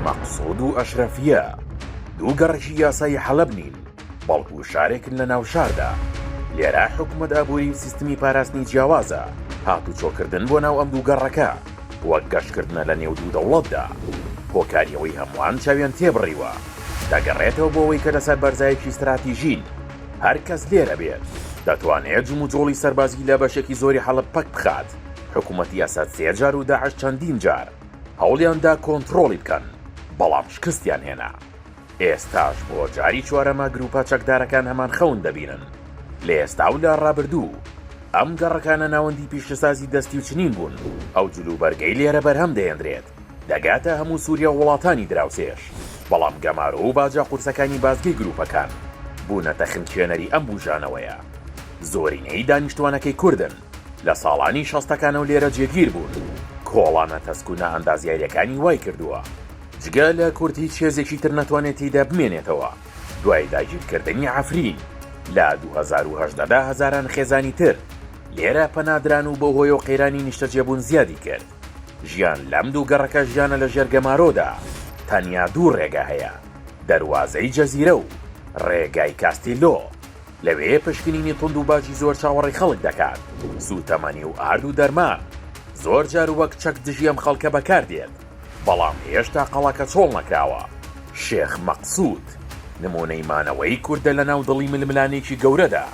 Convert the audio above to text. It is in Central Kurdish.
مەقسوود و ئەشرەفیە دوو گەڕێکی یاسایی حەلەب نین، بەڵکو شارێکن لە ناو شاردا. لێرە حکومەت ئابووری و سیستمی پاراستنی جیاوازە هاتوچۆکردن بۆ ناو ئەم دوو گەڕەکە وەک گەشتکردنە لە نێو دوو دەوڵەتدا. هۆکاریەوەی هەمووان چاویان تێبڕیوە دەگەڕێتەوە بۆ ئەوەی کە لەسەر بەرزایەکی استراتیژین هەر کەس لێرە بێت دەتوانێت جوم و جۆڵی سەربازی لە بەشێکی زۆری حەلەب پەک بخات. حکوومەتی ئەسەد 3 جار و داعش چەندین جار هەوڵیاندا کۆنتڕۆڵی بکەن، بەڵام شکستیان هێنا. ئێستاش بۆ جاری چوارەمە گروپە چەکدارەکان هەمان خەون دەبینن. لە ئێستا و لە ڕابردوو ئەم گەڕەکانە ناوەندی پیشەسازی دەستی و چنین بوون. ئەو جلوبەرگەی لێرە بەرهەم دەهێنرێت دەگاتە هەموو سووریا وڵاتانی دراوسێش، بەڵام گەمارۆ و باجا قورسەکانی بازگەی گروپەکان بوونەتە خنکێنەری ئەم بوژانەوەیە. زۆرینەی دانیشتوانەکەی کوردن لە ساڵانی 60ەکانەوە لێرە جێگیر بوون. کۆڵانە تەسکونە ئەندازیاریەکانی وای کردووە جگە لە کورد هیچ هێزێکی تر نەتوانێت تێیدا بمێنێتەوە. دوای داگیرکردنی عەفرین لە 2018دا هەزاران خێزانی تر لێرە پەنادران و بە هۆی و قەیرانی نیشتەجێبوون زیادی کرد. ژیان لەم دوو گەڕەکە ژیانە لە ژێرگەمارۆدا. تەنیا دوو ڕێگە هەیە، دەروازەی جەزیرە و ڕێگای کاستیلۆ. لەوێ پشکنینی تند و باجی زۆر چاوەڕی خەڵک دەکات. سوتەمەنی و ئارد و دەرمان زۆر جار وەک چەک دژی ئەم خەڵکە بەکاردێت، بەڵام هێشتا قەڵەکە چۆڵ نەکراوە. شێخ مەقسوود نمونەی مانەوەی کوردە لە ناو دڵی ململانێکی گەورەدا.